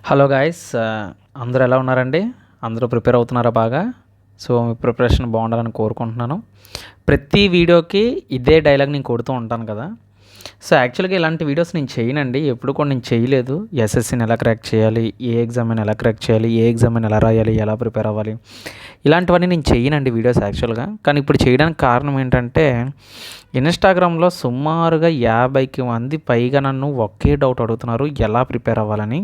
Hello guys, అందరూ ఎలా ఉన్నారండి? అందరూ ప్రిపేర్ అవుతున్నారా బాగా? సో మీ ప్రిపరేషన్ బాగుండాలని కోరుకుంటున్నాను. ప్రతి వీడియోకి ఇదే డైలాగ్ నేను కొడుతూ ఉంటాను కదా. సో యాక్చువల్గా ఇలాంటి వీడియోస్ నేను చేయనండి, ఎప్పుడు కూడా నేను చేయలేదు. ఎస్ఎస్సిని ఎలా క్రాక్ చేయాలి, ఏ ఎగ్జామ్ అయినా ఎలా క్రాక్ చేయాలి, ఏ ఎగ్జామ్ అయినా ఎలా రాయాలి, ఎలా ప్రిపేర్ అవ్వాలి, ఇలాంటివన్నీ నేను చేయనండి వీడియోస్ యాక్చువల్గా. కానీ ఇప్పుడు చేయడానికి కారణం ఏంటంటే, ఇన్స్టాగ్రామ్లో సుమారుగా 50కి మంది పైగా నన్ను ఒకే డౌట్ అడుగుతున్నారు, ఎలా ప్రిపేర్ అవ్వాలని,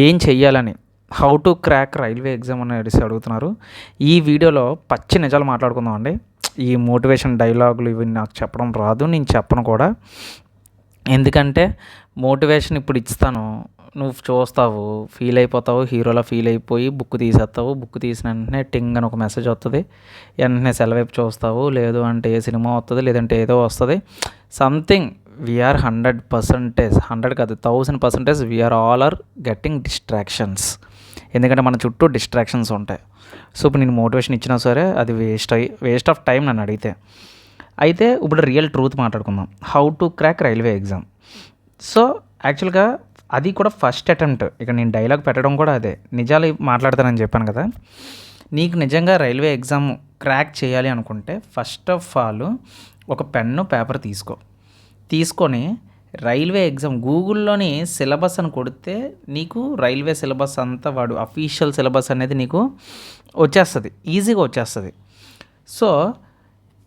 ఏం చెయ్యాలని, how to crack railway exam అనేసి అడుగుతున్నారు. ఈ వీడియోలో పచ్చి నిజాలు మాట్లాడుకుందాం అండి. ఈ మోటివేషన్ డైలాగులు ఇవి నాకు చెప్పడం రాదు, నేను చెప్పను కూడా. ఎందుకంటే మోటివేషన్ ఇప్పుడు ఇస్తాను, నువ్వు చూస్తావు, ఫీల్ అయిపోతావు, హీరోలా ఫీల్ అయిపోయి బుక్ తీసేస్తావు. బుక్ తీసిన వెంటనే టింగ్ అని ఒక మెసేజ్ వస్తుంది, వెంటనే సెలవైపు చూస్తావు, లేదు అంటే ఏ సినిమా వస్తుంది, లేదంటే ఏదో వస్తుంది సంథింగ్. వీఆర్ 100%, 100 కాదు 1000% we are all are getting distractions. ఎందుకంటే మన చుట్టూ డిస్ట్రాక్షన్స్ ఉంటాయి. సో ఇప్పుడు నేను మోటివేషన్ ఇచ్చినా సరే అది వేస్ట్ ఆఫ్ టైం నన్ను అడిగితే. అయితే ఇప్పుడు రియల్ ట్రూత్ మాట్లాడుకుందాం, how to crack railway exam. So యాక్చువల్గా అది కూడా ఫస్ట్ అటెంప్ట్. ఇక నేను డైలాగ్ పెట్టడం కూడా అదే, నిజాలు మాట్లాడతానని చెప్పాను కదా. నీకు నిజంగా రైల్వే ఎగ్జామ్ క్రాక్ చేయాలి అనుకుంటే ఫస్ట్ ఆఫ్ ఆల్ ఒక పెన్ను పేపర్ తీసుకొని రైల్వే ఎగ్జామ్ గూగుల్లోని సిలబస్ అని కొడితే నీకు రైల్వే సిలబస్ అంతా వాడు అఫీషియల్ సిలబస్ అనేది నీకు వచ్చేస్తుంది, ఈజీగా వచ్చేస్తుంది. సో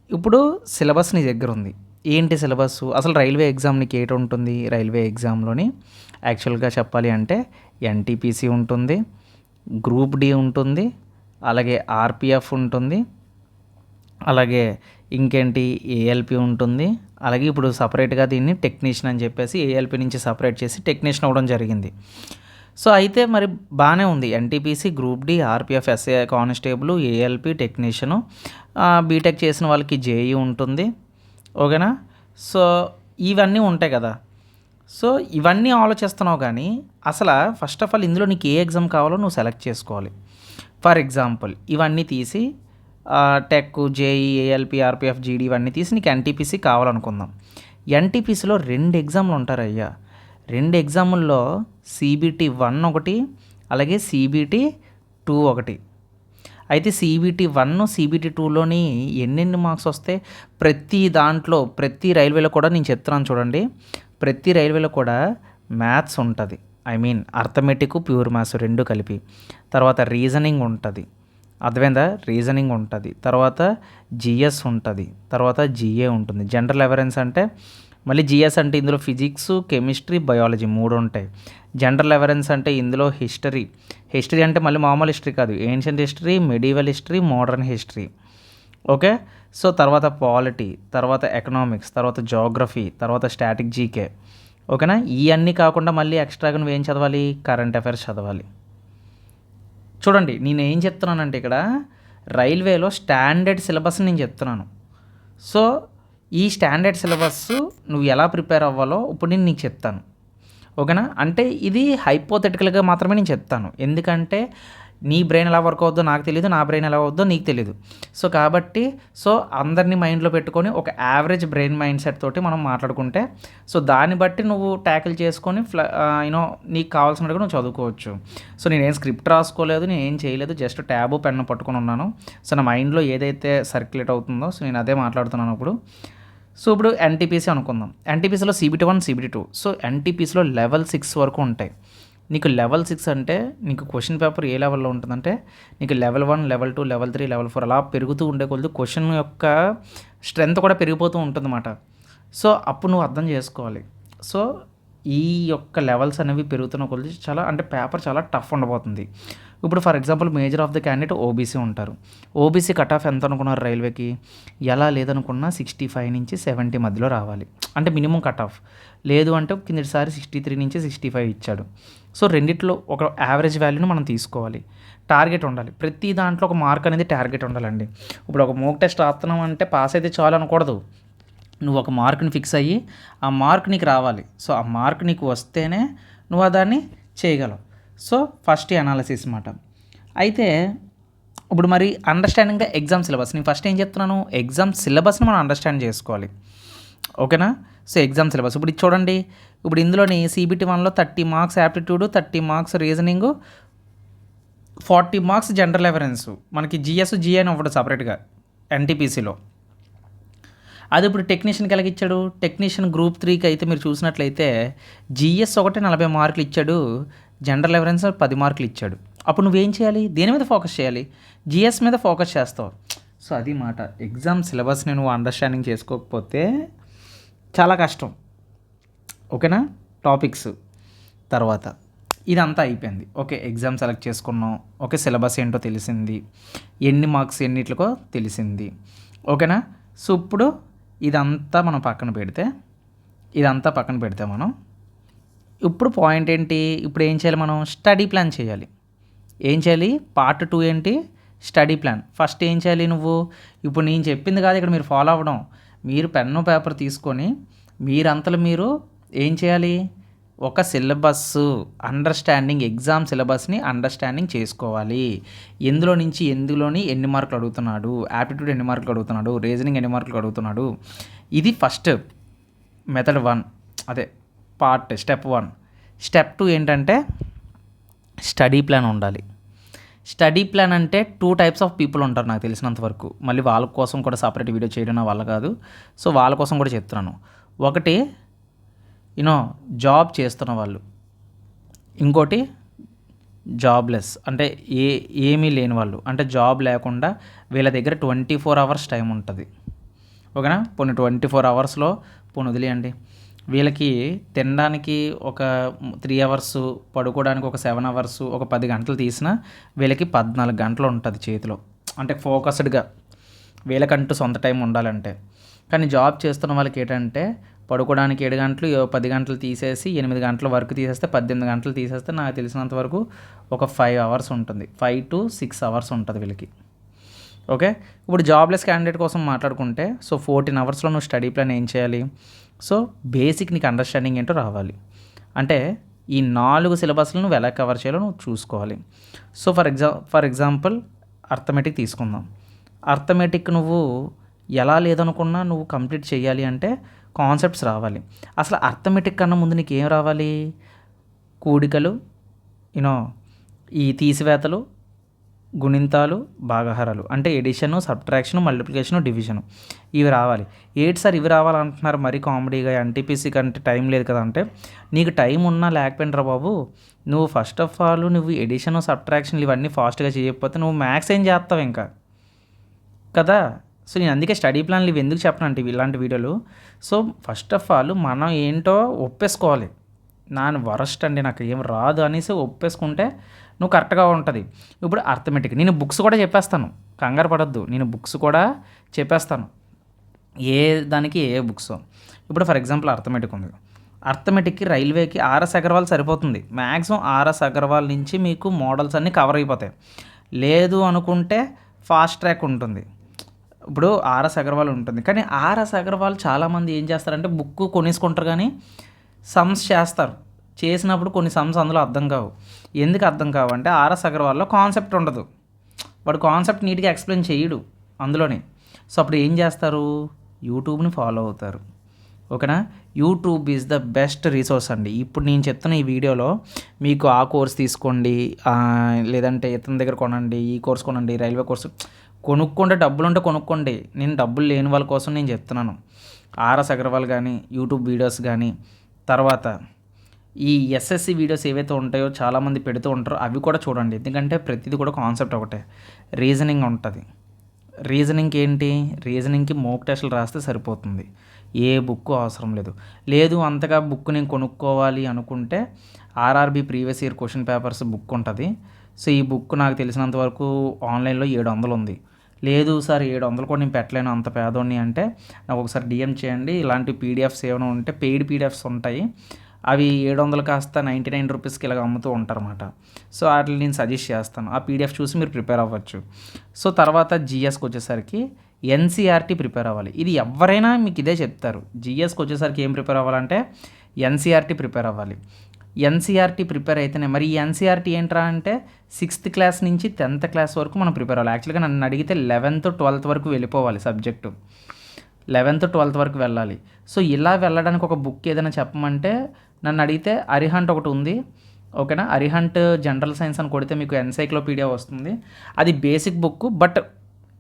ఇప్పుడు సిలబస్ నీ దగ్గర ఉంది. ఏంటి సిలబస్? అసలు రైల్వే ఎగ్జామ్ నీకు ఏటి ఉంటుంది? రైల్వే ఎగ్జామ్లోని యాక్చువల్గా చెప్పాలి అంటే ఎన్టీపీసీ ఉంటుంది, గ్రూప్ డి ఉంటుంది, అలాగే ఆర్పిఎఫ్ ఉంటుంది, అలాగే ఇంకేంటి ఏఎల్పి ఉంటుంది. అలాగే ఇప్పుడు సపరేట్గా దీన్ని టెక్నీషియన్ అని చెప్పేసి ఏఎల్పి నుంచి సపరేట్ చేసి టెక్నీషియన్ అవ్వడం జరిగింది. సో అయితే మరి బాగానే ఉంది, NTPC, group D, RPF, SA constable, ALP, technician, B Tech చేసిన వాళ్ళకి జేఈ ఉంటుంది. ఓకేనా? సో ఇవన్నీ ఉంటాయి కదా. సో ఇవన్నీ ఆలోచిస్తున్నావు కానీ అసలు ఫస్ట్ ఆఫ్ ఆల్ ఇందులో నీకు ఏ ఎగ్జామ్ కావాలో నువ్వు సెలెక్ట్ చేసుకోవాలి. ఫర్ ఎగ్జాంపుల్ ఇవన్నీ తీసి టెక్, జేఈ, ఏఎల్పి, ఆర్పిఎఫ్, జీడీ ఇవన్నీ తీసి నీకు ఎన్టీపీసీ కావాలనుకుందాం. ఎన్టీపీసీలో 2 ఎగ్జామ్లు ఉంటారయ్యా. 2 ఎగ్జాముల్లో CBT 1 ఒకటి, అలాగే CBT 2 ఒకటి. అయితే CBT 1, CBT 2లోని ఎన్నెన్ని మార్క్స్ వస్తాయి? ప్రతి దాంట్లో ప్రతి రైల్వేలో కూడా నేను చెప్తున్నాను చూడండి, ప్రతి రైల్వేలో కూడా మ్యాథ్స్ ఉంటుంది. I mean arithmetic, pure maths 2 కలిపి. తర్వాత రీజనింగ్ ఉంటుంది, అర్థమైందా? రీజనింగ్ ఉంటుంది, తర్వాత జిఎస్ ఉంటుంది, తర్వాత జిఏ ఉంటుంది. జనరల్ అవేరెన్స్ అంటే మళ్ళీ జిఎస్ అంటే ఇందులో ఫిజిక్స్, కెమిస్ట్రీ, బయాలజీ 3 ఉంటాయి. జనరల్ అవేరెన్స్ అంటే ఇందులో హిస్టరీ అంటే మళ్ళీ మామూలు హిస్టరీ కాదు, ancient history, medieval history, modern history. Okay. So తర్వాత పాలిటీ, తర్వాత ఎకనామిక్స్, తర్వాత జోగ్రఫీ, తర్వాత స్టాటిక్ జీకే. ఓకేనా? ఇవన్నీ కాకుండా మళ్ళీ ఎక్స్ట్రాగా నువ్వేం చదవాలి? కరెంట్ అఫైర్స్ చదవాలి. చూడండి నేను ఏం చెప్తున్నానంటే ఇక్కడ రైల్వేలో స్టాండర్డ్ సిలబస్ నేను చెప్తున్నాను. సో ఈ స్టాండర్డ్ సిలబస్ నువ్వు ఎలా ప్రిపేర్ అవ్వాలో ఇప్పుడు నేను నీకు చెప్తాను. ఓకేనా? అంటే ఇది హైపోథెటికల్గా మాత్రమే నేను చెప్తాను, ఎందుకంటే నీ బ్రెయిన్ ఎలా వర్క్ అవుద్దో నాకు తెలియదు, నా బ్రెయిన్ ఎలా అవుద్దో నీకు తెలియదు. సో కాబట్టి అందరినీ మైండ్లో పెట్టుకొని ఒక యావరేజ్ బ్రెయిన్ మైండ్ సెట్ తోటి మనం మాట్లాడుకుంటే సో దాన్ని బట్టి నువ్వు ట్యాకిల్ చేసుకొని నీకు కావాల్సినట్టుగా నువ్వు చదువుకోవచ్చు. సో నేనేం స్క్రిప్ట్ రాసుకోలేదు, నేను ఏం చేయలేదు, జస్ట్ ట్యాబు పెన్ను పట్టుకొని ఉన్నాను. సో నా మైండ్లో ఏదైతే సర్క్యులేట్ అవుతుందో సో నేను అదే మాట్లాడుతున్నాను ఇప్పుడు. సో ఇప్పుడు ఎన్టీపీసీ అనుకుందాం. ఎన్టీపీసీలో CBT 1, CBT 2. సో ఎన్టీపీసీలో లెవెల్ 6 వరకు ఉంటాయి. నీకు లెవెల్ 6 అంటే నీకు క్వశ్చన్ పేపర్ ఏ లెవెల్లో ఉంటుందంటే నీకు లెవెల్ 1, లెవెల్ 2, లెవెల్ 3, లెవెల్ 4 అలా పెరుగుతూ ఉండే కొద్ది క్వశ్చన్ యొక్క స్ట్రెంత్ కూడా పెరిగిపోతూ ఉంటుందన్నమాట. సో అప్పుడు నువ్వు అర్థం చేసుకోవాలి. సో ఈ యొక్క లెవెల్స్ అనేవి పెరుగుతున్న కొద్ది చాలా అంటే పేపర్ చాలా టఫ్ ఉండబోతుంది. ఇప్పుడు for example major of the candidate OBC ఉంటారు. ఓబీసీ కట్ ఆఫ్ ఎంత అనుకున్నారు రైల్వేకి? ఎలా లేదనుకున్నా 65 నుంచి 70 మధ్యలో రావాలి, అంటే మినిమం కట్ ఆఫ్. లేదు అంటే కిందటిసారి 63 నుంచి 65 ఇచ్చాడు. సో రెండిట్లో ఒక యావరేజ్ వాల్యూని మనం తీసుకోవాలి. టార్గెట్ ఉండాలి, ప్రతి దాంట్లో ఒక మార్క్ అనేది టార్గెట్ ఉండాలండి. ఇప్పుడు ఒక మోక్ టెస్ట్ రాస్తున్నాం అంటే పాస్ అయితే చాలు అనకూడదు, నువ్వు ఒక మార్క్ని ఫిక్స్ అయ్యి ఆ మార్క్ నీకు రావాలి. సో ఆ మార్క్ నీకు వస్తేనే నువ్వు దాన్ని చేయగలవు. సో ఫస్ట్ అనాలిసిస్ మాట. అయితే ఇప్పుడు మరి అండర్స్టాండింగ్ ద ఎగ్జామ్ సిలబస్, నేను ఫస్ట్ ఏం చెప్తున్నాను, ఎగ్జామ్ సిలబస్ని మనం అండర్స్టాండ్ చేసుకోవాలి. ఓకేనా? సో ఎగ్జామ్ సిలబస్ ఇప్పుడు ఇది చూడండి. ఇప్పుడు ఇందులోని CBT 1లో 30 marks aptitude, 30 marks reasoning, 40 marks general awareness. మనకి GS, GI అని ఒకటి సపరేట్గా NTPCలో. అది ఇప్పుడు టెక్నీషియన్కి ఎలాగ ఇచ్చాడు, టెక్నీషియన్ గ్రూప్ 3కి అయితే మీరు చూసినట్లయితే GS ఒకటి 40 మార్కులు ఇచ్చాడు, జనరల్ అవేరెన్స్ 10 మార్కులు ఇచ్చాడు. అప్పుడు నువ్వేం చేయాలి, దేని మీద ఫోకస్ చేయాలి, GS మీద ఫోకస్ చేస్తావు. సో అది మాట. ఎగ్జామ్ సిలబస్ని నువ్వు అండర్స్టాండింగ్ చేసుకోకపోతే చాలా కష్టం. ఓకేనా. టాపిక్స్ తర్వాత ఇదంతా అయిపోయింది. ఓకే, ఎగ్జామ్ సెలెక్ట్ చేసుకున్నాం. ఓకే, సిలబస్ ఏంటో తెలిసింది, ఎన్ని మార్క్స్ ఎన్నిట్లకో తెలిసింది. ఓకేనా. సో ఇప్పుడు ఇదంతా మనం పక్కన పెడితే మనం ఇప్పుడు పాయింట్ ఏంటి, ఇప్పుడు ఏం చేయాలి, మనం స్టడీ ప్లాన్ చేయాలి. ఏం చేయాలి, పార్ట్ 2 ఏంటి, స్టడీ ప్లాన్. ఫస్ట్ ఏం చేయాలి, నువ్వు ఇప్పుడు నేను చెప్పింది కాదు ఇక్కడ మీరు ఫాలో అవ్వడం, మీరు పెన్ను పేపర్ తీసుకొని మీరంతలో మీరు ఏం చేయాలి, ఒక సిలబస్ అండర్స్టాండింగ్, ఎగ్జామ్ సిలబస్ని అండర్స్టాండింగ్ చేసుకోవాలి. ఎందులోని ఎన్ని మార్కులు అడుగుతున్నాడు, యాప్టిట్యూడ్ ఎన్ని మార్కులు అడుగుతున్నాడు, రీజనింగ్ ఎన్ని మార్కులు అడుగుతున్నాడు. ఇది ఫస్ట్ మెథడ్ 1, అదే పార్ట్ స్టెప్ 1. స్టెప్ 2 ఏంటంటే స్టడీ ప్లాన్ ఉండాలి. స్టడీ ప్లాన్ అంటే 2 టైప్స్ ఆఫ్ పీపుల్ ఉంటారు నాకు తెలిసినంతవరకు. మళ్ళీ వాళ్ళ కోసం కూడా సపరేట్ వీడియో చేయడం నా వల్ల కాదు. సో వాళ్ళ కోసం కూడా చెప్తున్నాను. ఒకటి జాబ్ చేస్తున్న వాళ్ళు, ఇంకోటి జాబ్లెస్ అంటే ఏమీ లేని వాళ్ళు, అంటే జాబ్ లేకుండా వీళ్ళ దగ్గర 24 అవర్స్ టైం ఉంటుంది. ఓకేనా. పోనీ 24 అవర్స్లో వదిలేయండి, వీళ్ళకి తినడానికి ఒక 3 అవర్స్, పడుకోవడానికి ఒక 7 అవర్స్, ఒక 10 గంటలు తీసినా వీళ్ళకి 14 గంటలు ఉంటుంది చేతిలో. అంటే ఫోకస్డ్గా వీళ్ళకంటూ సొంత టైం ఉండాలంటే. కానీ జాబ్ చేస్తున్న వాళ్ళకి ఏంటంటే పడుకోవడానికి 7 గంటలు, 10 గంటలు తీసేసి 8 గంటల వరకు తీసేస్తే 18 గంటలు తీసేస్తే నాకు తెలిసినంతవరకు ఒక 5 అవర్స్ ఉంటుంది, 5 to 6 అవర్స్ ఉంటుంది వీళ్ళకి. ఓకే. ఇప్పుడు జాబ్లెస్ క్యాండిడేట్ కోసం మాట్లాడుకుంటే సో 14 అవర్స్లో నువ్వు స్టడీ ప్లాన్ ఏం చేయాలి, సో బేసిక్ నీకు అండర్స్టాండింగ్ ఏంటో రావాలి. అంటే ఈ 4 సిలబస్లు నువ్వు ఎలా కవర్ చేయాలో నువ్వు చూసుకోవాలి. సో ఫర్ ఎగ్జాంపుల్ అర్థమెటిక్ తీసుకుందాం. అర్థమెటిక్ నువ్వు ఎలా లేదనుకున్నా నువ్వు కంప్లీట్ చేయాలి అంటే కాన్సెప్ట్స్ రావాలి. అసలు అర్థమెటిక్ కన్నా ముందు నీకు ఏం రావాలి, కూడికలు, ఈ తీసివేతలు, గుణింతాలు, భాగాహారాలు, అంటే ఎడిషను, సబ్ట్రాక్షను, మల్టిప్లికేషను, డివిజను, ఇవి రావాలి. ఏంటి సార్ ఇవి రావాలంటున్నారు మరీ కామెడీగా, NTPC కంటే టైం లేదు కదా అంటే, నీకు టైం ఉన్నా లేకపోయినరా బాబు, నువ్వు ఫస్ట్ ఆఫ్ ఆల్ నువ్వు ఎడిషను, సబ్ట్రాక్షన్లు ఇవన్నీ ఫాస్ట్గా చేయకపోతే నువ్వు మ్యాథ్స్ ఏం చేస్తావు ఇంకా కదా. సో నేను అందుకే స్టడీ ప్లాన్లు ఇవి ఎందుకు చెప్పను అంటే ఇలాంటి వీడియోలు. సో ఫస్ట్ ఆఫ్ ఆల్ మనం ఏంటో ఒప్పేసుకోవాలి. నాను వరస్ట్ అండి నాకు ఏం రాదు అనేసి ఒప్పేసుకుంటే నువ్వు కరెక్ట్గా ఉంటుంది. ఇప్పుడు అర్థమెటిక్ నేను బుక్స్ కూడా చెప్పేస్తాను, కంగారు పడద్దు, నేను బుక్స్ కూడా చెప్పేస్తాను ఏ దానికి ఏ బుక్స్. ఇప్పుడు ఫర్ ఎగ్జాంపుల్ అర్థమెటిక్ ఉంది, అర్థమెటిక్కి రైల్వేకి RS అగర్వాల్ సరిపోతుంది. మ్యాక్సిమం RS అగర్వాల్ నుంచి మీకు మోడల్స్ అన్నీ కవర్ అయిపోతాయి. లేదు అనుకుంటే ఫాస్ట్ ట్రాక్ ఉంటుంది. ఇప్పుడు RS అగర్వాల్ ఉంటుంది, కానీ RS అగర్వాల్ చాలామంది ఏం చేస్తారంటే బుక్ కొనేసుకుంటారు కానీ సమ్స్ చేస్తారు, చేసినప్పుడు కొన్ని సమ్స్ అందులో అర్థం కావు. ఎందుకు అర్థం కావు అంటే RS అగర్వాల్లో కాన్సెప్ట్ ఉండదు, వాడు కాన్సెప్ట్ నీట్గా ఎక్స్ప్లెయిన్ చేయడు అందులోనే. సో అప్పుడు ఏం చేస్తారు, యూట్యూబ్ని ఫాలో అవుతారు. ఓకేనా. YouTube is the best resource అండి. ఇప్పుడు నేను చెప్తున్న ఈ వీడియోలో మీకు ఆ కోర్స్ తీసుకోండి, లేదంటే ఇతని దగ్గర కొనండి, ఈ కోర్స్ కొనండి, రైల్వే కోర్సు కొనుక్కుంటే, డబ్బులు ఉంటే కొనుక్కోండి. నేను డబ్బులు లేని వాళ్ళ కోసం నేను చెప్తున్నాను. RS అగర్వాల్ కానీ, యూట్యూబ్ వీడియోస్ కానీ, తర్వాత ఈ SSC వీడియోస్ ఏవైతే ఉంటాయో చాలామంది పెడుతూ ఉంటారో అవి కూడా చూడండి. ఎందుకంటే ప్రతిదీ కూడా కాన్సెప్ట్ ఒకటే. రీజనింగ్ ఉంటుంది, రీజనింగ్కి ఏంటి, రీజనింగ్కి మోక్ టెస్టులు రాస్తే సరిపోతుంది, ఏ బుక్ అవసరం లేదు అంతగా బుక్ నేను కొనుక్కోవాలి అనుకుంటే RRB previous year question papers book ఉంటుంది. సో ఈ బుక్ నాకు తెలిసినంత వరకు ఆన్లైన్లో 700 ఉంది. లేదు సార్ 700 కూడా నేను పెట్టలేను అంత పేదోడిని అంటే నాకు ఒకసారి DM చేయండి. ఇలాంటి PDFs ఏమైనా ఉంటే పెయిడ్ PDFs ఉంటాయి, అవి 700 కాస్త 99 రూపీస్కి ఇలాగ అమ్ముతూ ఉంటారన్నమాట. సో వాటిని నేను సజెస్ట్ చేస్తాను, ఆ PDF చూసి మీరు ప్రిపేర్ అవ్వచ్చు. సో తర్వాత GSకి వచ్చేసరికి NCERT ప్రిపేర్ అవ్వాలి. ఇది ఎవరైనా మీకు ఇదే చెప్తారు. GSకి వచ్చేసరికి ఏం ప్రిపేర్ అవ్వాలంటే NCERT ప్రిపేర్ అవ్వాలి. NCERT ప్రిపేర్ అయితేనే మరి ఈ NCERT ఏంట్రా అంటే 6th క్లాస్ నుంచి 10th క్లాస్ వరకు మనం ప్రిపేర్ అవ్వాలి. యాక్చువల్గా నన్ను అడిగితే 11th 12th వరకు వెళ్ళిపోవాలి సబ్జెక్టు. 11th 12th వరకు వెళ్ళాలి. సో ఇలా వెళ్ళడానికి ఒక బుక్ ఏదైనా చెప్పమంటే నన్ను అడిగితే అరిహంట్ ఒకటి ఉంది. ఓకేనా, అరిహంట్ జనరల్ సైన్స్ అని కొడితే మీకు ఎన్సైక్లోపీడియా వస్తుంది. అది basic book, but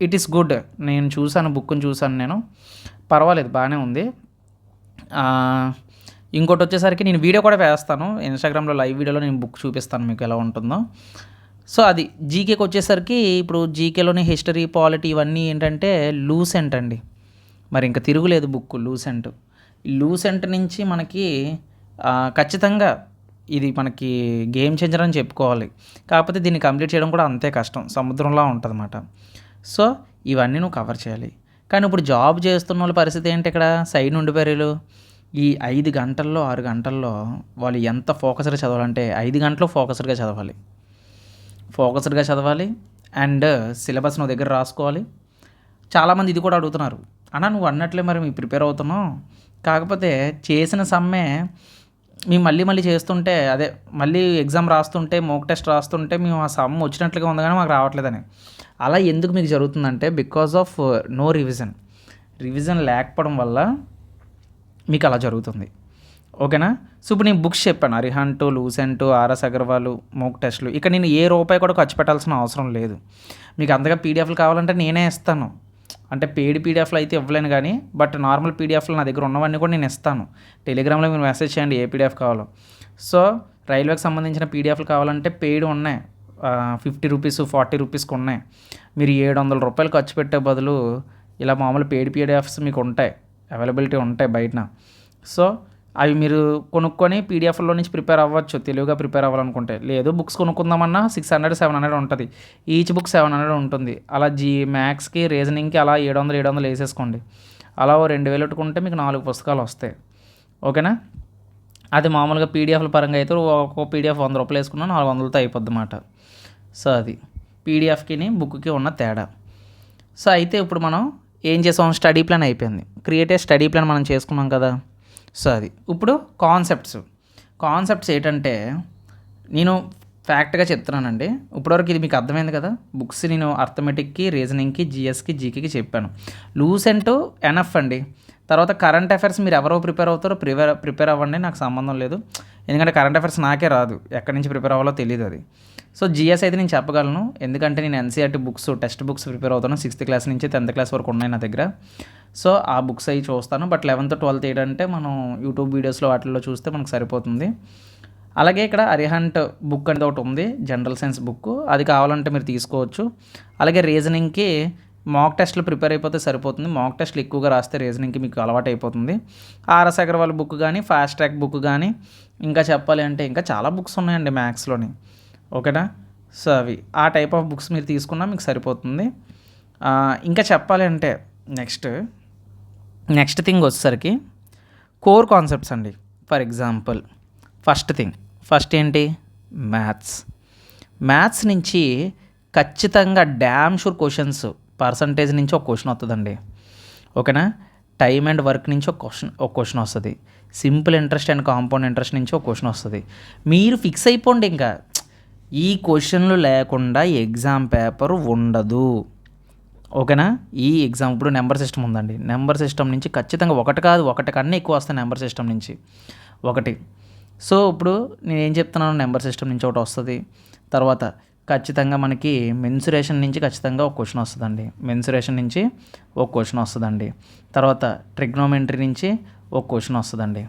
it is good. నేను చూసాను, బుక్ని చూసాను నేను, పర్వాలేదు, బాగానే ఉంది. ఇంకోటి వచ్చేసరికి నేను వీడియో కూడా వేస్తాను ఇన్స్టాగ్రామ్లో, లైవ్ వీడియోలో నేను బుక్ చూపిస్తాను మీకు ఎలా ఉంటుందో. సో అది జీకేకి వచ్చేసరికి ఇప్పుడు జీకేలోని హిస్టరీ, పాలిటీ ఇవన్నీ ఏంటంటే లూసెంట్ అండి. మరి ఇంకా తిరుగులేదు బుక్ లూసెంట్. లూసెంట్ నుంచి మనకి ఖచ్చితంగా ఇది మనకి గేమ్ చేంజర్ అని చెప్పుకోవాలి. కాకపోతే దీన్ని కంప్లీట్ చేయడం కూడా అంతే కష్టం, సముద్రంలా ఉంటుంది అన్నమాట. సో ఇవన్నీ నువ్వు కవర్ చేయాలి. కానీ ఇప్పుడు జాబ్ చేస్తున్న వాళ్ళ పరిస్థితి ఏంటి, ఇక్కడ సైడ్ ఉండిపోయారు. ఈ 5 గంటల్లో 6 గంటల్లో వాళ్ళు ఎంత ఫోకస్డ్గా చదవాలంటే 5 గంటలు ఫోకస్డ్గా చదవాలి. అండ్ సిలబస్ నువ్వు దగ్గర రాసుకోవాలి. చాలామంది ఇది కూడా అడుగుతున్నారు, అన్నా నువ్వు అన్నట్లే మరి మేము ప్రిపేర్ అవుతున్నాం, కాకపోతే చేసిన సమ్మే మేము మళ్ళీ చేస్తుంటే, అదే మళ్ళీ ఎగ్జామ్ రాస్తుంటే, మోక్ టెస్ట్ రాస్తుంటే మేము ఆ సమ్ వచ్చినట్లుగా ఉంది కానీ మాకు రావట్లేదని. అలా ఎందుకు మీకు జరుగుతుందంటే బికాజ్ ఆఫ్ నో రివిజన్ లేకపోవడం వల్ల మీకు అలా జరుగుతుంది. ఓకేనా. సో ఇప్పుడు నేను బుక్స్ చెప్పాను, Arihant, Lucent, RS Agarwal, mock టెస్ట్లు. ఇక నేను ఏ రూపాయి కూడా ఖర్చు పెట్టాల్సిన అవసరం లేదు. మీకు అంతగా పీడిఎఫ్లు కావాలంటే నేనే ఇస్తాను. అంటే పెయిడ్ పీడిఎఫ్లు అయితే ఇవ్వలేను కానీ, బట్ నార్మల్ పీడిఎఫ్లు నా దగ్గర ఉన్నవన్నీ కూడా నేను ఇస్తాను. టెలిగ్రామ్లో మీరు మెసేజ్ చేయండి ఏ పీడిఎఫ్ కావాలో. సో రైల్వేకి సంబంధించిన పీడిఎఫ్లు కావాలంటే పెయిడ్ ఉన్నాయి, 50 రూపీస్ 40 రూపీస్కి ఉన్నాయి. మీరు 700 రూపాయలు ఖర్చు పెట్టే బదులు ఇలా మామూలు పెయిడ్ పీడిఎఫ్స్ మీకు ఉంటాయి, అవైలబిలిటీ ఉంటాయి బయటన. సో అవి మీరు కొనుక్కొని పీడిఎఫ్లో నుంచి ప్రిపేర్ అవ్వచ్చు, తెలుగుగా ప్రిపేర్ అవ్వాలనుకుంటే. లేదు బుక్స్ కొనుక్కుందామన్నా 600-700 ఉంటుంది, ఈచ్ బుక్ 700 ఉంటుంది. అలా మ్యాథ్స్కి, రీజనింగ్కి అలా 700 వేసేసుకోండి. అలా 2000 పెట్టుకుంటే మీకు 4 పుస్తకాలు వస్తాయి. ఓకేనా. అది మామూలుగా పీడిఎఫ్ల పరంగా అయితే ఒక్కో పీడిఎఫ్ 100 రూపాయలు వేసుకున్నా 400తో అయిపోద్ది అన్నమాట. సో అది పీడిఎఫ్కి బుక్కి ఉన్న తేడా. సో అయితే ఇప్పుడు మనం ఏం చేసాం, స్టడీ ప్లాన్ అయిపోయింది, క్రియేటివ్ స్టడీ ప్లాన్ మనం చేసుకున్నాం కదా. సో అది ఇప్పుడు కాన్సెప్ట్స్ ఏంటంటే నేను ఫ్యాక్ట్గా చెప్తున్నానండి. ఇప్పటివరకు ఇది మీకు అర్థమైంది కదా. బుక్స్ నేను అర్థమెటిక్కి, రీజనింగ్కి, జిఎస్కి, జీకేకి చెప్పాను. లూసెంట్ ఎనఫ్ అండి. తర్వాత కరెంట్ అఫైర్స్ మీరు ఎవరో ప్రిపేర్ అవుతారో ప్రిపేర్ అవ్వండి, నాకు సంబంధం లేదు. ఎందుకంటే కరెంట్ అఫైర్స్ నాకే రాదు, ఎక్కడి నుంచి ప్రిపేర్ అవ్వాలో తెలియదు అది. సో జిఎస్ అయితే నేను చెప్పగలను, ఎందుకంటే నేను NCERT books, text books prepare అవుతాను. 6th క్లాస్ నుంచి 10th క్లాస్ వరకు ఉన్నాయి నా దగ్గర. సో ఆ బుక్స్ అవి చూస్తాను. బట్ 11th 12th ఏంటంటే మనం యూట్యూబ్ వీడియోస్లో వాటిల్లో చూస్తే మనకు సరిపోతుంది. అలాగే ఇక్కడ అరిహంట్ బుక్ అనేది ఒకటి ఉంది, జనరల్ సైన్స్ బుక్, అది కావాలంటే మీరు తీసుకోవచ్చు. అలాగే రీజనింగ్కి మాక్ టెస్ట్లు ప్రిపేర్ అయిపోతే సరిపోతుంది. మాక్ టెస్ట్లు ఎక్కువగా రాస్తే రీజనింగ్కి మీకు అలవాటు అయిపోతుంది. ఆర్ఎస్ అగర్వాల్ బుక్ కానీ, ఫాస్ట్ ట్రాక్ బుక్ కానీ, ఇంకా చెప్పాలి అంటే ఇంకా చాలా బుక్స్ ఉన్నాయండి మ్యాథ్స్లోని. ఓకేనా. సో అవి ఆ టైప్ ఆఫ్ బుక్స్ మీరు తీసుకున్నా మీకు సరిపోతుంది. ఇంకా చెప్పాలి అంటే నెక్స్ట్ థింగ్ వచ్చేసరికి కోర్ కాన్సెప్ట్స్ అండి. ఫర్ ఎగ్జాంపుల్ ఫస్ట్ ఏంటి, మ్యాథ్స్ నుంచి ఖచ్చితంగా డ్యామ్ షూర్ క్వశ్చన్స్, పర్సంటేజ్ నుంచి ఒక క్వశ్చన్ వస్తుందండి. ఓకేనా. టైమ్ అండ్ వర్క్ నుంచి ఒక క్వశ్చన్ వస్తుంది. Simple interest and compound interest నుంచి ఒక క్వశ్చన్ వస్తుంది. మీరు ఫిక్స్ అయిపోండి, ఇంకా ఈ క్వశ్చన్లు లేకుండా ఎగ్జామ్ పేపర్ ఉండదు. ఓకేనా. ఈ ఎగ్జామ్ ఇప్పుడు నెంబర్ సిస్టమ్ ఉందండి, నెంబర్ సిస్టమ్ నుంచి ఖచ్చితంగా ఒకటి కన్నా ఎక్కువ వస్తాయి నెంబర్ సిస్టమ్ నుంచి ఒకటి. సో ఇప్పుడు నేను ఏం చెప్తున్నాను, నెంబర్ సిస్టమ్ నుంచి ఒకటి వస్తుంది. తర్వాత ఖచ్చితంగా మనకి మెన్సురేషన్ నుంచి ఖచ్చితంగా ఒక క్వశ్చన్ వస్తుందండి. తర్వాత ట్రిగ్నోమెట్రీ నుంచి ఒక క్వశ్చన్ వస్తుందండి.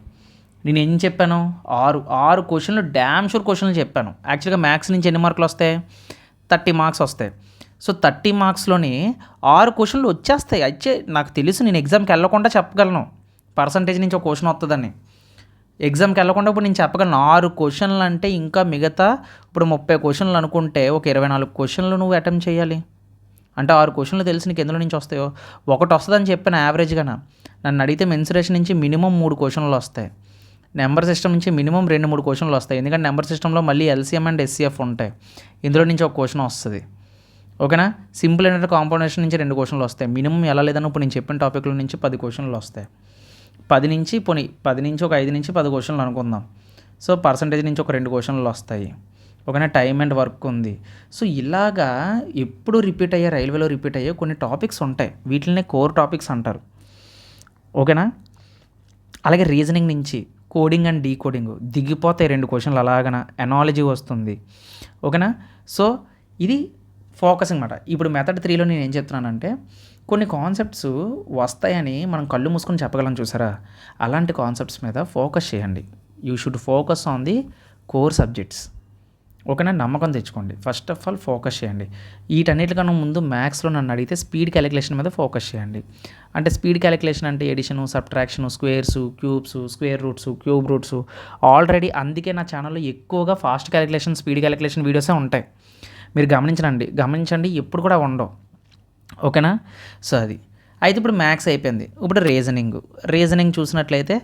నేను ఏం చెప్పాను, 6 క్వశ్చన్లు డ్యామ్ షూర్ క్వశ్చన్లు చెప్పాను. యాక్చువల్గా మ్యాథ్స్ నుంచి ఎన్ని మార్కులు వస్తాయి, 30 మార్క్స్ వస్తాయి. సో 30 మార్క్స్లోని 6 క్వశ్చన్లు వచ్చేస్తాయి. అయితే నాకు తెలుసు, నేను ఎగ్జామ్కి వెళ్ళకుండా చెప్పగలను పర్సంటేజ్ నుంచి ఒక క్వశ్చన్ వస్తుందని. ఎగ్జామ్కి వెళ్ళకుండా ఇప్పుడు నేను చెప్పగలను 6 క్వశ్చన్లు అంటే. ఇంకా మిగతా ఇప్పుడు 30 క్వశ్చన్లు అనుకుంటే ఒక 24 క్వశ్చన్లు నువ్వు అటెంప్ట్ చేయాలి. అంటే 6 క్వశ్చన్లు తెలిసి నీకు ఎందులో నుంచి వస్తాయో ఒకటి వస్తుందని చెప్పాను యావరేజ్గా. నన్ను అడిగితే మెన్సురేషన్ నుంచి మినిమం 3 క్వశ్చన్లు వస్తాయి, నెంబర్ సిస్టమ్ నుంచి మినిమం 2-3 క్వశ్చన్లు వస్తాయి. ఎందుకంటే నెంబర్ సిస్టంలో మళ్ళీ ఎల్సీఎం అండ్ ఎస్సీఎఫ్ ఉంటాయి, ఇందులో నుంచి ఒక క్వశ్చన్ వస్తుంది. ఓకేనా. సింపుల్ ఏంటంటే కాంపౌండేషన్ నుంచి 2 క్వశ్చన్లు వస్తాయి. మినిమం ఎలా లేదని ఇప్పుడు నేను చెప్పిన టాపిక్ల నుంచి 10 క్వశ్చన్లు వస్తాయి. 10 నుంచి ఒక 5 నుంచి 10 క్వశ్చన్లు అనుకుందాం. సో పర్సంటేజ్ నుంచి ఒక 2 క్వశ్చన్లు వస్తాయి. ఓకేనా. టైమ్ అండ్ వర్క్ ఉంది. సో ఇలాగా ఎప్పుడు రైల్వేలో రిపీట్ అయ్యే కొన్ని టాపిక్స్ ఉంటాయి, వీటినే కోర్ టాపిక్స్ అంటారు. ఓకేనా. అలాగే రీజనింగ్ నుంచి కోడింగ్ అండ్ డీకోడింగ్ దిగిపోతాయి 2 క్వశ్చన్లు అలాగన. ఎనాలజీ వస్తుంది. ఓకేనా. సో ఇది ఫోకసింగ్ మాట. ఇప్పుడు మెథడ్ 3లో నేను ఏం చెప్తున్నానంటే కొన్ని కాన్సెప్ట్స్ వస్తాయని మనం కళ్ళు మూసుకొని చెప్పగలం చూసారా, అలాంటి కాన్సెప్ట్స్ మీద ఫోకస్ చేయండి. You should focus on the core subjects. ఓకేనా. నమ్మకం తెచ్చుకోండి. ఫస్ట్ ఆఫ్ ఆల్ ఫోకస్ చేయండి. వీటన్నిటికన్నా ముందు మ్యాథ్స్లో నన్ను అడిగితే స్పీడ్ క్యాలిక్యులేషన్ మీద ఫోకస్ చేయండి. అంటే స్పీడ్ క్యాలిక్యులేషన్ అంటే addition, subtraction, squares, cubes, square roots, cube roots. Already అందుకే నా ఛానల్లో ఎక్కువగా ఫాస్ట్ క్యాలిక్యులేషన్, స్పీడ్ క్యాలిక్యులేషన్ వీడియోసే ఉంటాయి. మీరు గమనించండి, ఎప్పుడు కూడా ఉండవు. ఓకేనా. సో అది అయితే ఇప్పుడు మ్యాథ్స్ అయిపోయింది. ఇప్పుడు రీజనింగ్ చూసినట్లయితే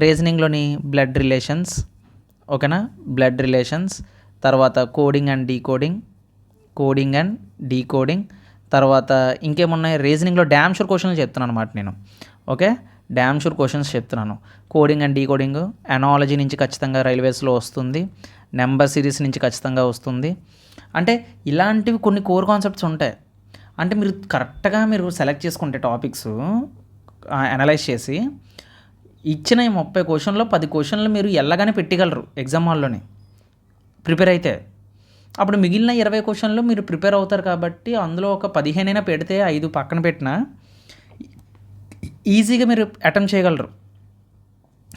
రీజనింగ్లోని బ్లడ్ రిలేషన్స్. ఓకేనా. బ్లడ్ రిలేషన్స్, తర్వాత కోడింగ్ అండ్ డీకోడింగ్, తర్వాత ఇంకేమున్నాయి రీజనింగ్లో డ్యామ్ షూర్ క్వశ్చన్స్ చెప్తున్నాను అనమాట నేను. ఓకే. డ్యామ్ షూర్ క్వశ్చన్స్ చెప్తున్నాను. కోడింగ్ అండ్ డీకోడింగ్ ఎనాలజీ నుంచి ఖచ్చితంగా రైల్వేస్లో వస్తుంది. నెంబర్ సిరీస్ నుంచి ఖచ్చితంగా వస్తుంది. అంటే ఇలాంటివి కొన్ని కోర్ కాన్సెప్ట్స్ ఉంటాయి. అంటే మీరు కరెక్ట్గా సెలెక్ట్ చేసుకుంటే టాపిక్స్ అనలైజ్ చేసి ఇచ్చిన ఈ 30 క్వశ్చన్లో 10 క్వశ్చన్లు మీరు ఎల్లగానే పెట్టగలరు ఎగ్జామ్ హాల్లోని ప్రిపేర్ అయితే. అప్పుడు మిగిలిన 20 క్వశ్చన్లు మీరు ప్రిపేర్ అవుతారు కాబట్టి అందులో ఒక 15 అయినా పెడితే 5 పక్కన పెట్టినా ఈజీగా మీరు అటెంప్ట్ చేయగలరు.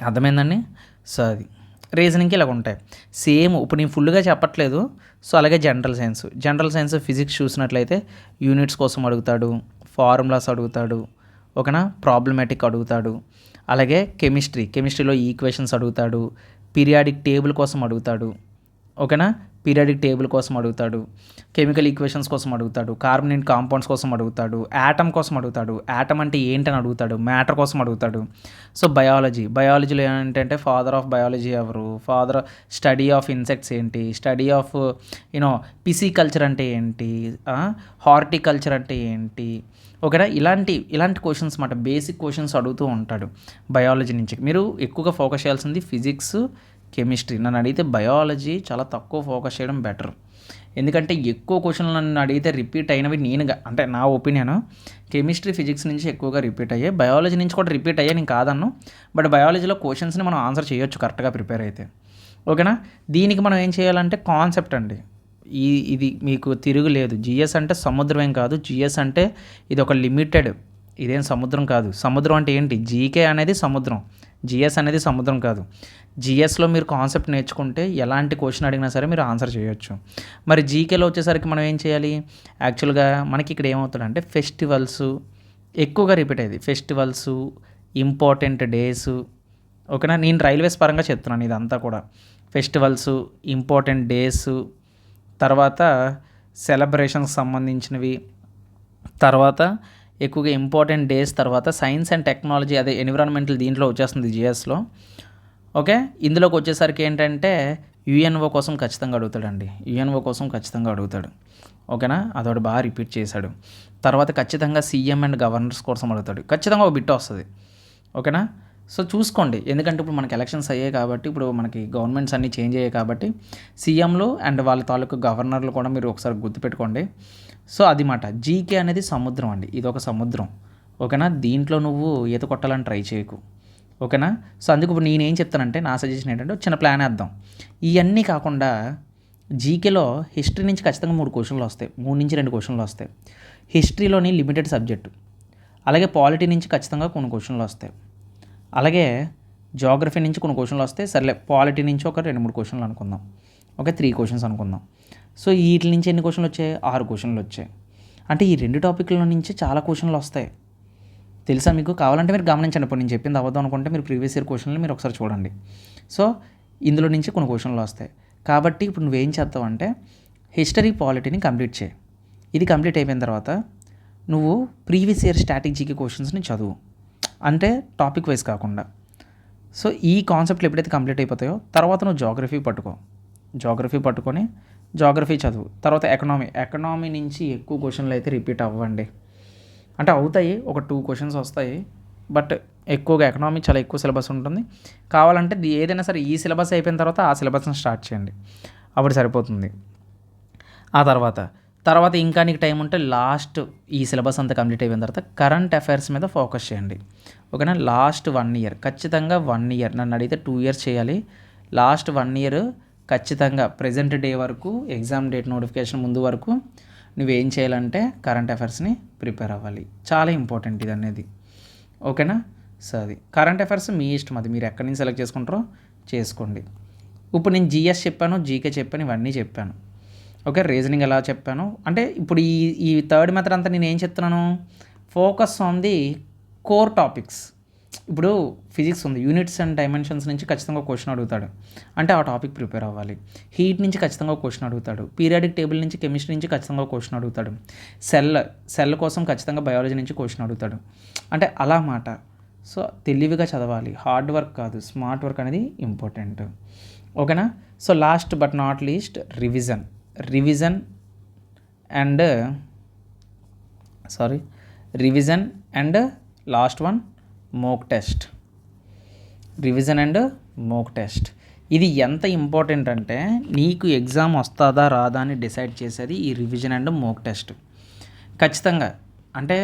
అర్థమైందండి. సో అది రీజనింగ్కి ఇలాగ ఉంటాయి. సేమ్ ఇప్పుడు నేను ఫుల్గా చెప్పట్లేదు. సో అలాగే జనరల్ సైన్స్ ఫిజిక్స్ చూసినట్లయితే యూనిట్స్ కోసం అడుగుతాడు, ఫార్ములాస్ అడుగుతాడు. ఓకేనా. ప్రాబ్లమాటిక్ అడుగుతాడు. అలాగే కెమిస్ట్రీలో ఈక్వేషన్స్ అడుగుతాడు. పీరియాడిక్ టేబుల్ కోసం అడుగుతాడు. ఓకేనా. పీరియాడిక్ టేబుల్ కోసం అడుగుతాడు. కెమికల్ ఈక్వేషన్స్ కోసం అడుగుతాడు. కార్బన్ అండ్ కాంపౌండ్స్ కోసం అడుగుతాడు. యాటమ్ కోసం అడుగుతాడు. యాటమ్ అంటే ఏంటని అడుగుతాడు. మ్యాటర్ కోసం అడుగుతాడు. సో బయాలజీలో ఏంటంటే ఫాదర్ ఆఫ్ బయాలజీ ఎవరు, ఫాదర్ స్టడీ ఆఫ్ ఇన్సెక్ట్స్ ఏంటి, స్టడీ ఆఫ్ పిసికల్చర్ అంటే ఏంటి, హార్టికల్చర్ అంటే ఏంటి. ఓకేనా. ఇలాంటి క్వశ్చన్స్ మాట, బేసిక్ క్వశ్చన్స్ అడుగుతూ ఉంటాడు బయాలజీ నుంచి. మీరు ఎక్కువగా ఫోకస్ చేయాల్సింది ఫిజిక్స్, కెమిస్ట్రీ. నన్ను అడిగితే బయాలజీ చాలా తక్కువ ఫోకస్ చేయడం బెటర్. ఎందుకంటే ఎక్కువ క్వశ్చన్లు నన్ను అడిగితే రిపీట్ అయినవి అంటే నా ఒపీనియన్ కెమిస్ట్రీ, ఫిజిక్స్ నుంచి ఎక్కువగా రిపీట్ అయ్యాయి. బయాలజీ నుంచి కూడా రిపీట్ అయ్యాయి, నేను కాదన్ను. బట్ బయాలజీలో క్వశ్చన్స్ని మనం ఆన్సర్ చేయొచ్చు కరెక్ట్గా ప్రిపేర్ అయితే. ఓకేనా. దీనికి మనం ఏం చేయాలంటే కాన్సెప్ట్ అండి. ఇది మీకు తిరుగులేదు. జిఎస్ అంటే సముద్రం ఏం కాదు. జిఎస్ అంటే ఇది ఒక లిమిటెడ్, ఇదేం సముద్రం కాదు. సముద్రం అంటే ఏంటి, జీకే అనేది సముద్రం, జిఎస్ అనేది సముద్రం కాదు. జిఎస్లో మీరు కాన్సెప్ట్ నేర్చుకుంటే ఎలాంటి క్వశ్చన్ అడిగినా సరే మీరు ఆన్సర్ చేయొచ్చు. మరి జీకేలో వచ్చేసరికి మనం ఏం చేయాలి, యాక్చువల్గా మనకి ఇక్కడ ఏమవుతుందంటే ఫెస్టివల్స్ ఎక్కువగా రిపీట్ అయ్యేది. Festivals, important days. ఓకేనా. నేను రైల్వేస్ పరంగా చెప్తున్నాను ఇదంతా కూడా. ఫెస్టివల్స్, ఇంపార్టెంట్ డేస్, తర్వాత సెలబ్రేషన్స్కి సంబంధించినవి, తర్వాత ఎక్కువగా ఇంపార్టెంట్ డేస్, తర్వాత సైన్స్ అండ్ టెక్నాలజీ అదే ఎన్విరాన్మెంటల్ దీంట్లో వచ్చేస్తుంది జిఎస్లో. ఓకే. ఇందులోకి వచ్చేసరికి ఏంటంటే యుఎన్ఓ కోసం ఖచ్చితంగా అడుగుతాడు. ఓకేనా. అదొకటి బాగా రిపీట్ చేశాడు. తర్వాత ఖచ్చితంగా సీఎం అండ్ గవర్నర్స్ కోసం అడుగుతాడు. ఖచ్చితంగా ఒక బిట్ వస్తుంది. ఓకేనా. సో చూసుకోండి, ఎందుకంటే ఇప్పుడు మనకి ఎలక్షన్స్ అయ్యాయి కాబట్టి, ఇప్పుడు మనకి గవర్నమెంట్స్ అన్నీ చేంజ్ అయ్యాయి కాబట్టి సీఎంలు అండ్ వాళ్ళ తాలూకు గవర్నర్లు కూడా మీరు ఒకసారి గుర్తుపెట్టుకోండి. సో అది మాట. జీకే అనేది సముద్రం అండి, ఇది ఒక సముద్రం. ఓకేనా. దీంట్లో నువ్వు ఈత కొట్టాలని ట్రై చేయకు. ఓకేనా. సో అందుకు ఇప్పుడు నేనేం చెప్తానంటే నా సజెషన్ ఏంటంటే చిన్న ప్లాన్ వేద్దాం. ఇవన్నీ కాకుండా జీకేలో హిస్టరీ నుంచి ఖచ్చితంగా 3 క్వశ్చన్లు వస్తాయి, 3 నుంచి 2 క్వశ్చన్లు వస్తాయి. హిస్టరీలోని లిమిటెడ్ సబ్జెక్టు. అలాగే పాలిటీ నుంచి ఖచ్చితంగా కొన్ని క్వశ్చన్లు వస్తాయి. అలాగే జాగ్రఫీ నుంచి కొన్ని క్వశ్చన్లు వస్తాయి. సర్లే, పాలిటీ నుంచి ఒక 2-3 క్వశ్చన్లు అనుకుందాం. ఓకే, 3 క్వశ్చన్స్ అనుకుందాం. సో వీటి నుంచి ఎన్ని క్వశ్చన్లు వచ్చాయి, 6 క్వశ్చన్లు వచ్చాయి. అంటే ఈ 2 టాపిక్ల నుంచి చాలా క్వశ్చన్లు వస్తాయి తెలుసా మీకు. కావాలంటే మీరు గమనించండి. ఇప్పుడు నేను చెప్పింది అవ్వద్దు అనుకుంటే మీరు ప్రీవియస్ ఇయర్ క్వశ్చన్లు మీరు ఒకసారి చూడండి. సో ఇందులో నుంచి కొన్ని క్వశ్చన్లు వస్తాయి కాబట్టి ఇప్పుడు నువ్వేం చేస్తావంటే హిస్టరీ, పాలిటీని కంప్లీట్ చేయి. ఇది కంప్లీట్ అయిపోయిన తర్వాత నువ్వు ప్రీవియస్ ఇయర్ స్ట్రాటజీకి క్వశ్చన్స్ని చదువు, అంటే టాపిక్ వైజ్ కాకుండా. సో ఈ కాన్సెప్ట్లు ఎప్పుడైతే కంప్లీట్ అయిపోతాయో తర్వాత నువ్వు జాగ్రఫీ పట్టుకొని జాగ్రఫీ చదువు. తర్వాత ఎకనామీ నుంచి ఎక్కువ క్వశ్చన్లు అయితే రిపీట్ అవ్వండి. అంటే అవుతాయి, ఒక 2 క్వశ్చన్స్ వస్తాయి. బట్ ఎక్కువగా ఎకనామీ చాలా ఎక్కువ సిలబస్ ఉంటుంది. కావాలంటే ఏదైనా సరే ఈ సిలబస్ అయిపోయిన తర్వాత ఆ సిలబస్ని స్టార్ట్ చేయండి, అప్పుడు సరిపోతుంది. ఆ తర్వాత తర్వాత ఇంకా నీకు టైం ఉంటే లాస్ట్ ఈ సిలబస్ అంతా కంప్లీట్ అయిపోయిన తర్వాత కరెంట్ అఫైర్స్ మీద ఫోకస్ చేయండి. ఓకేనా? లాస్ట్ 1 ఇయర్ ఖచ్చితంగా 1 ఇయర్, నన్ను అడిగితే 2 ఇయర్స్ చేయాలి. లాస్ట్ 1 ఇయర్ ఖచ్చితంగా ప్రెజెంట్ డే వరకు, ఎగ్జామ్ డేట్ నోటిఫికేషన్ ముందు వరకు నువ్వేం చేయాలంటే కరెంట్ అఫైర్స్ని ప్రిపేర్ అవ్వాలి. చాలా ఇంపార్టెంట్ ఇది అనేది. ఓకేనా? సో అది కరెంట్ అఫైర్స్ మీ ఇష్టం, అది మీరు ఎక్కడి నుంచి సెలెక్ట్ చేసుకుంటారో చేసుకోండి. ఇప్పుడు నేను జిఎస్ చెప్పాను, జీకే చెప్పాను, ఇవన్నీ చెప్పాను. ఓకే, రీజనింగ్ ఎలా చెప్పాను అంటే ఇప్పుడు ఈ థర్డ్ మెథడ్ అంతా నేను ఏం చెప్తున్నాను, focus on the core topics. ఇప్పుడు ఫిజిక్స్ ఉంది, యూనిట్స్ అండ్ డైమెన్షన్స్ నుంచి ఖచ్చితంగా క్వశ్చన్ అడుగుతాడు, అంటే ఆ టాపిక్ ప్రిపేర్ అవ్వాలి. హీట్ నుంచి ఖచ్చితంగా క్వశ్చన్ అడుగుతాడు, పీరియాడిక్ టేబుల్ నుంచి, కెమిస్ట్రీ నుంచి ఖచ్చితంగా క్వశ్చన్ అడుగుతాడు, సెల్ కోసం ఖచ్చితంగా బయాలజీ నుంచి క్వశ్చన్ అడుగుతాడు, అంటే అలా మాట. సో తెలివిగా చదవాలి, హార్డ్ వర్క్ కాదు, స్మార్ట్ వర్క్ అనేది ఇంపార్టెంట్. ఓకేనా? So last but not least revision and last one mock test. Revision and mock test ఇది ఎంత ఇంపార్టెంట్ అంటే నీకు ఎగ్జామ్ వస్తుందా రాదా అని డిసైడ్ చేసేది ఈ రివిజన్ అండ్ మోక్ టెస్ట్ ఖచ్చితంగా. అంటే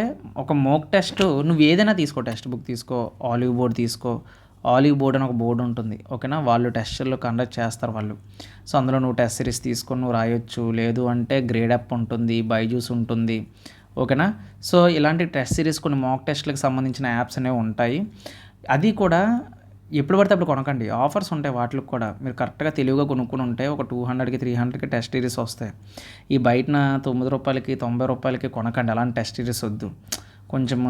ఒక మోక్ టెస్ట్ నువ్వు ఏదైనా తీసుకో, టెక్స్ట్ బుక్ తీసుకో, ఆలివ్ బోర్డ్ తీసుకో. ఆలివ్ బోర్డ్ అని ఒక బోర్డు ఉంటుంది. ఓకేనా? వాళ్ళు టెస్టులు కండక్ట్ చేస్తారు వాళ్ళు. సో అందులో నువ్వు టెస్ట్ సిరీస్ తీసుకొని నువ్వు రాయొచ్చు, లేదు అంటే గ్రేడ్ అప్ ఉంటుంది, బైజూస్ ఉంటుంది. ఓకేనా? సో ఇలాంటి టెస్ట్ సిరీస్ కొన్ని మాక్ టెస్ట్లకు సంబంధించిన యాప్స్ అనేవి ఉంటాయి. అది కూడా ఎప్పుడు పడితే అప్పుడు కొనకండి, ఆఫర్స్ ఉంటాయి వాటికి కూడా. మీరు కరెక్ట్గా తెలివిగా కొనుక్కుని ఉంటే ఒక 200కి 300కి టెస్ట్ సిరీస్ వస్తాయి. ఈ బయటన 9 రూపాయలకి 90 రూపాయలకి కొనకండి, అలాంటి టెస్ట్ సిరీస్ వద్దు. కొంచెం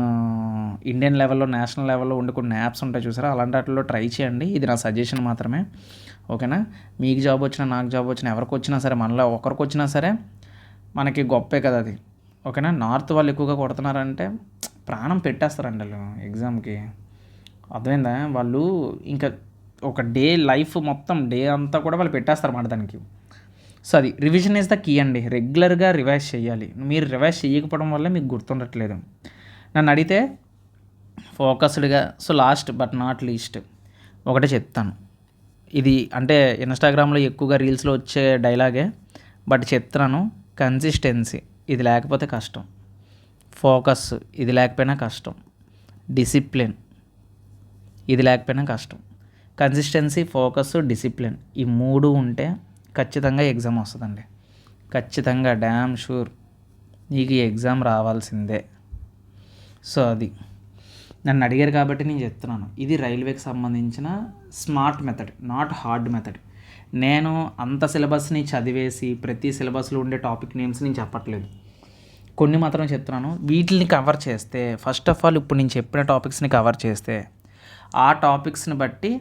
ఇండియన్ లెవెల్లో, నేషనల్ లెవెల్లో ఉండే కొన్ని యాప్స్ ఉంటాయి చూసారా, అలాంటి వాటిలో ట్రై చేయండి. ఇది నా సజెషన్ మాత్రమే. ఓకేనా? మీకు జాబ్ వచ్చినా, నాకు జాబ్ వచ్చినా, ఎవరికి వచ్చినా సరే, మనలో ఒకరికి వచ్చినా సరే మనకి గొప్పే కదా అది. ఓకేనా? నార్త్ వాళ్ళు ఎక్కువగా కొడుతున్నారంటే ప్రాణం పెట్టేస్తారండి వాళ్ళు ఎగ్జామ్కి, అర్థమైందా? వాళ్ళు ఇంకా ఒక డే లైఫ్ మొత్తం డే అంతా కూడా వాళ్ళు పెట్టేస్తారు అన్నమాట దానికి. సో అది రివిజన్ ఈజ్ ద కీ అండి. రెగ్యులర్గా రివైజ్ చేయాలి. మీరు రివైజ్ చేయకపోవడం వల్ల మీకు గుర్తుండట్లేదు. నన్ను అడిగితే ఫోకస్డ్గా, so last but not least ఒకటే చెప్తాను. ఇది అంటే ఇన్స్టాగ్రామ్లో ఎక్కువగా రీల్స్లో వచ్చే డైలాగే, బట్ చెప్తున్నాను. కన్సిస్టెన్సీ ఇది లేకపోతే కష్టం, ఫోకస్ ఇది లేకపోయినా కష్టం, డిసిప్లిన్ ఇది లేకపోయినా కష్టం. కన్సిస్టెన్సీ, ఫోకస్, డిసిప్లిన్ ఈ 3 ఉంటే ఖచ్చితంగా ఎగ్జామ్ వస్తుందండి. ఖచ్చితంగా డ్యామ్ షూర్ నీకు ఈ ఎగ్జామ్ రావాల్సిందే. సో అది నన్ను అడిగారు కాబట్టి నేను చెప్తున్నాను. ఇది రైల్వేకి సంబంధించిన smart method, not hard method. నేను అంత సిలబస్ని చదివేసి ప్రతి సిలబస్లో ఉండే టాపిక్ నేమ్స్ నేను చెప్పట్లేదు, కొన్ని మాత్రం చెప్తున్నాను. వీటిని కవర్ చేస్తే, ఫస్ట్ ఆఫ్ ఆల్ ఇప్పుడు నేను చెప్పిన టాపిక్స్ని కవర్ చేస్తే, ఆ టాపిక్స్ని బట్టి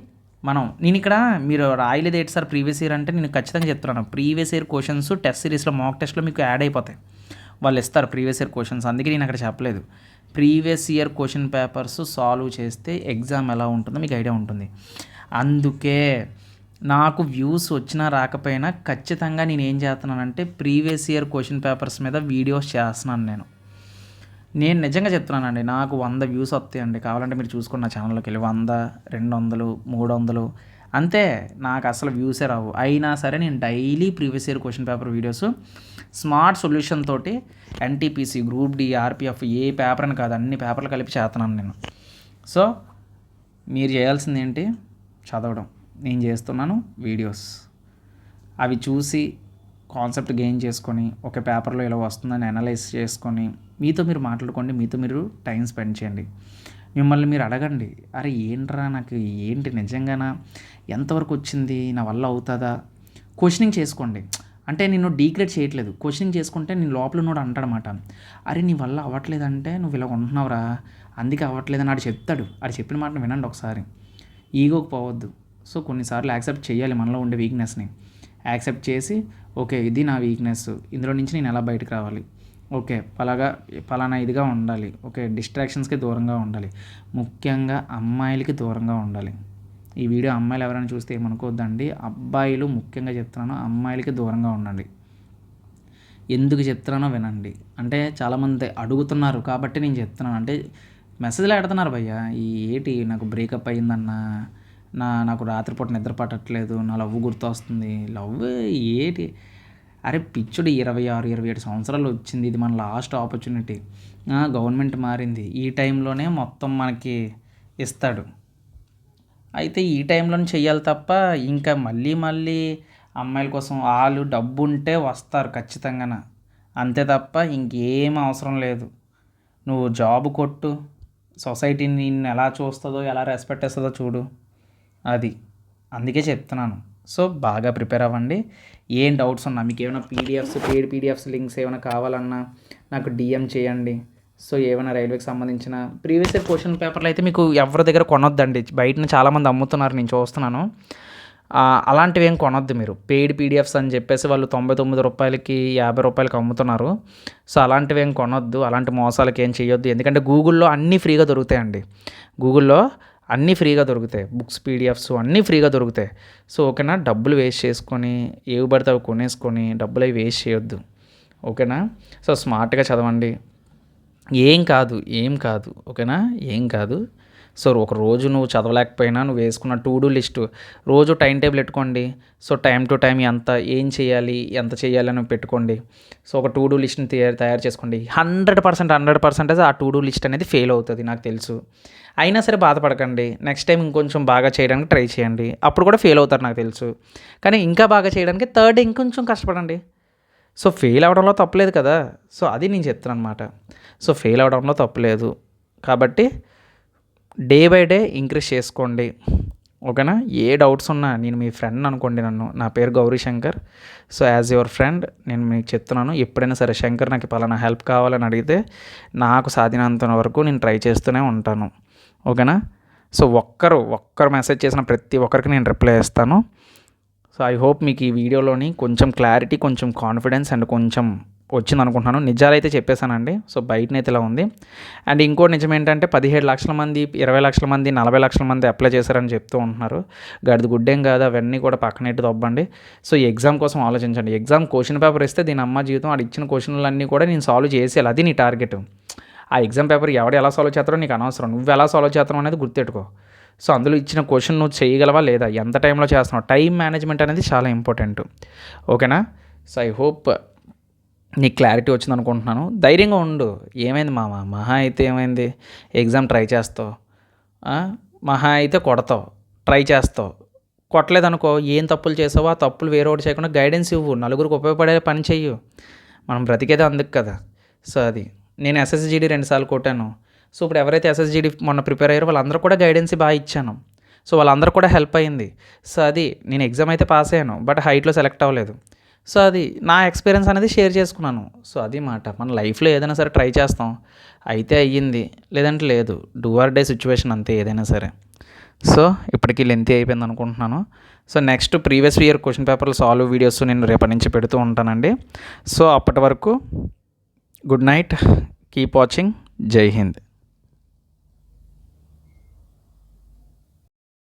నేను ఇక్కడ మీరు రాయలేదు ఏంటి సార్ ప్రీవియస్ ఇయర్ అంటే, నేను ఖచ్చితంగా చెప్తున్నాను. ప్రీవియస్ ఇయర్ క్వశ్చన్స్ టెస్ట్ సిరీస్లో, మాక్ టెస్ట్లో మీకు యాడ్ అయిపోతాయి, వాళ్ళు ఇస్తారు ప్రీవియస్ ఇయర్ క్వశ్చన్స్. అందుకే నేను అక్కడ చెప్పలేదు. Previous year question papers solve చేస్తే ఎగ్జామ్ ఎలా ఉంటుందో మీకు ఐడియా ఉంటుంది. అందుకే నాకు వ్యూస్ వచ్చినా రాకపోయినా ఖచ్చితంగా నేను ఏం చేస్తున్నానంటే ప్రీవియస్ ఇయర్ క్వశ్చన్ పేపర్స్ మీద వీడియోస్ చేస్తున్నాను. నేను నిజంగా చెప్తున్నానండి, నాకు 100 వ్యూస్ వస్తాయండి, కావాలంటే మీరు చూసుకున్న ఛానల్లోకి వెళ్ళి 100, 200, 300 అంతే. నాకు అసలు వ్యూసే రావు. అయినా సరే నేను daily previous year question paper videos smart solution తోటి ఎన్టీపీసీ, గ్రూప్ డి, ఆర్పిఎఫ్ ఏ పేపర్ అని కాదు, అన్ని పేపర్లు కలిపి చేస్తున్నాను నేను. సో మీరు చేయాల్సింది ఏంటి, చదవడం. నేను చేస్తున్నాను వీడియోస్, అవి చూసి కాన్సెప్ట్ గెయిన్ చేసుకొని ఒక పేపర్లో ఇలా వస్తుందని అనలైజ్ చేసుకొని మీతో మీరు మాట్లాడుకోండి, మీతో మీరు టైం స్పెండ్ చేయండి. మిమ్మల్ని మీరు అడగండి, అరే ఏంట్రా నాకు ఏంటి నిజంగానా, ఎంతవరకు వచ్చింది, నా వల్ల అవుతుందా, క్వశ్చనింగ్ చేసుకోండి. అంటే నేను డీగ్రేడ్ చేయట్లేదు, క్వశ్చనింగ్ చేసుకుంటే నేను లోపల ఉన్నోడు అంటాడనమాట, అరే నీ వల్ల అవ్వట్లేదంటే నువ్వు ఇలా ఉంటున్నావురా, అందుకే అవ్వట్లేదని ఆడు చెప్తాడు. ఆడు చెప్పిన మాటను వినండి ఒకసారి, ఈగోకి పోవద్దు. సో కొన్నిసార్లు యాక్సెప్ట్ చేయాలి మనలో ఉండే వీక్నెస్ని. యాక్సెప్ట్ చేసి ఓకే ఇది నా వీక్నెస్, ఇందులో నుంచి నేను ఎలా బయటకు రావాలి, ఓకే పలానా ఇదిగా ఉండాలి, ఓకే డిస్ట్రాక్షన్స్కి దూరంగా ఉండాలి, ముఖ్యంగా అమ్మాయిలకి దూరంగా ఉండాలి. ఈ వీడియో అమ్మాయిలు ఎవరైనా చూస్తే ఏమనుకోవద్దండి, అబ్బాయిలు ముఖ్యంగా చెప్తున్నాను, అమ్మాయిలకి దూరంగా ఉండండి. ఎందుకు చెప్తున్నానో వినండి. అంటే చాలామంది అడుగుతున్నారు కాబట్టి నేను చెప్తున్నాను. అంటే మెసేజ్లు పెడుతున్నారు భయ్య, ఈ ఏంటి నాకు బ్రేకప్ అయ్యిందన్నా, నాకు రాత్రిపూట నిద్ర పట్టట్లేదు, నా లవ్ గుర్తొస్తుంది, లవ్ ఏంటి అరే పిచ్చుడు 26, 27 సంవత్సరాలు వచ్చింది, ఇది మన లాస్ట్ ఆపర్చునిటీ, గవర్నమెంట్ మారింది, ఈ టైంలోనే మొత్తం మనకి ఇస్తాడు. అయితే ఈ టైంలోనే చెయ్యాలి తప్ప ఇంకా మళ్ళీ మళ్ళీ అమ్మాయిల కోసం వాళ్ళు డబ్బు ఉంటే వస్తారు ఖచ్చితంగా, అంతే తప్ప ఇంకేం అవసరం లేదు. నువ్వు జాబ్ కొట్టు, సొసైటీ నిన్ను ఎలా చూస్తుందో ఎలా రెస్పెక్ట్ ఇస్తుందో చూడు, అది అందుకే చెప్తున్నాను. సో బాగా ప్రిపేర్ అవ్వండి. ఏం డౌట్స్ ఉన్నా, మీకు ఏమైనా పెయిడ్ పీడిఎఫ్స్ లింక్స్ ఏమైనా కావాలన్నా నాకు డిఎం చేయండి. సో ఏమైనా రైల్వేకి సంబంధించిన ప్రీవియస్ ఇయర్ క్వశ్చన్ పేపర్లు అయితే మీకు ఎవరి దగ్గర కొనొద్దండి, బయటన చాలామంది అమ్ముతున్నారు, నేను చూస్తున్నాను. అలాంటివి ఏం కొనొద్దు మీరు. పెయిడ్ పీడిఎఫ్స్ అని చెప్పేసి వాళ్ళు 99 రూపాయలకి 50 రూపాయలకి అమ్ముతున్నారు. సో అలాంటివి ఏం కొనొద్దు, అలాంటి మోసాలకి ఏం చేయొద్దు. ఎందుకంటే గూగుల్లో అన్నీ ఫ్రీగా దొరుకుతాయండి, గూగుల్లో అన్నీ ఫ్రీగా దొరుకుతాయి, బుక్స్ పీడిఎఫ్స్ అన్నీ ఫ్రీగా దొరుకుతాయి. సో ఓకేనా, డబ్బులు వేస్ట్ చేసుకొని ఏవి పడితే అవి కొనేసుకొని డబ్బులు అవి వేస్ట్ చేయొద్దు. ఓకేనా, సో స్మార్ట్గా చదవండి. ఏం కాదు ఓకేనా, ఏం కాదు. సో ఒక రోజు నువ్వు చదవలేకపోయినా నువ్వు వేసుకున్న టు డూ లిస్ట్ రోజు టైం టేబుల్ పెట్టుకోండి. సో టైం టు టైం ఏం చేయాలి ఎంత చేయాలి అని పెట్టుకోండి. సో ఒక టు డూ లిస్ట్ని తయారు చేసుకోండి. 100% ఆ టు డూ లిస్ట్ అనేది ఫెయిల్ అవుతుంది నాకు తెలుసు, అయినా సరే బాధపడకండి. నెక్స్ట్ టైం ఇంకొంచెం బాగా చేయడానికి ట్రై చేయండి, అప్పుడు కూడా ఫెయిల్ అవుతారు నాకు తెలుసు, కానీ ఇంకా బాగా చేయడానికి థర్డ్ డే ఇంకొంచెం కష్టపడండి. సో ఫెయిల్ అవ్వడంలో తప్పలేదు కదా, సో అది నేను చెప్తున్నాను అనమాట. సో ఫెయిల్ అవ్వడంలో తప్పలేదు కాబట్టి డే బై డే ఇంక్రీజ్ చేసుకోండి. ఓకేనా, ఏ డౌట్స్ ఉన్నా నేను మీ ఫ్రెండ్ అనుకోండి, నా పేరు Gauri Shankar. So as your friend నేను మీకు చెప్తున్నాను, ఎప్పుడైనా సరే శంకర్ నాకు పలానా హెల్ప్ కావాలని అడిగితే నాకు సాధ్యమైనంత వరకు నేను ట్రై చేస్తూనే ఉంటాను. ఓకేనా, సో ఒక్కరు మెసేజ్ చేసిన ప్రతి ఒక్కరికి నేను రిప్లై ఇస్తాను. సో ఐ హోప్ మీకు ఈ వీడియోలోని కొంచెం క్లారిటీ, కొంచెం కాన్ఫిడెన్స్ అండ్ కొంచెం వచ్చింది అనుకుంటున్నాను. నిజాలైతే చెప్పేశానండి. సో బయటనైతే ఇలా ఉంది. అండ్ ఇంకో నిజం ఏంటంటే 17 లక్షల మంది, 20 లక్షల మంది, 40 లక్షల మంది అప్లై చేశారని చెప్తూ ఉంటున్నారు. గడిది గుడ్డేం కాదు, అవన్నీ కూడా పక్కనెట్టు తవ్వండి. సో ఎగ్జామ్ కోసం ఆలోచించండి. ఎగ్జామ్ క్వశ్చన్ పేపర్ ఇస్తే దీని అమ్మ జీవితం, ఆడు ఇచ్చిన క్వశ్చన్లన్నీ కూడా నేను సాల్వ్ చేసేయాలి, అది నీ టార్గెట్. ఆ ఎగ్జామ్ పేపర్ ఎవడు ఎలా సాల్వ్ చేస్తారో నీకు అనవసరం, నువ్వు ఎలా సాల్వ్ చేస్తావు అనేది గుర్తెట్టుకో. సో అందులో ఇచ్చిన క్వశ్చన్ నువ్వు చేయగలవా లేదా, ఎంత టైంలో చేస్తున్నావు, టైం మేనేజ్మెంట్ అనేది చాలా ఇంపార్టెంట్. ఓకేనా, సో ఐ హోప్ నీకు క్లారిటీ వచ్చింది అనుకుంటున్నాను. ధైర్యంగా ఉండు. ఏమైంది మహా అయితే ఏమైంది, ఎగ్జామ్ ట్రై చేస్తావు, మహా అయితే కొడతావు, ట్రై చేస్తావు, కొట్టలేదనుకో ఏం తప్పులు చేసావో ఆ తప్పులు వేరే ఒకటి చేయకుండా గైడెన్స్ ఇవ్వు, నలుగురికి ఉపయోగపడే పని చెయ్యు. మనం బ్రతికేదే అందుకు కదా. సో అది నేను SSGD 2 సార్లు కొట్టాను. సో ఇప్పుడు ఎవరైతే SSGD మొన్న ప్రిపేర్ అయ్యారో వాళ్ళందరూ కూడా గైడెన్స్ బాగా ఇచ్చాను. సో వాళ్ళందరూ కూడా హెల్ప్ అయ్యింది. సో అది నేను ఎగ్జామ్ అయితే పాస్ అయ్యాను, బట్ హైట్లో సెలెక్ట్ అవ్వలేదు. సో అది నా ఎక్స్పీరియన్స్ అనేది షేర్ చేసుకున్నాను. సో అది మాట, మన లైఫ్లో ఏదైనా సరే ట్రై చేస్తాం, అయితే అయ్యింది, లేదంటే లేదు. డూ ఆర్ డే సిచ్యువేషన్ అంతే ఏదైనా సరే. సో ఇప్పటికీ లెంతీ అయిపోయింది అనుకుంటున్నాను. So next previous year question పేపర్లు సాల్వ్ వీడియోస్ నేను రేపటి నుంచి పెడుతూ ఉంటానండి. సో అప్పటి వరకు గుడ్ నైట్, కీప్ వాచింగ్, జై హింద్.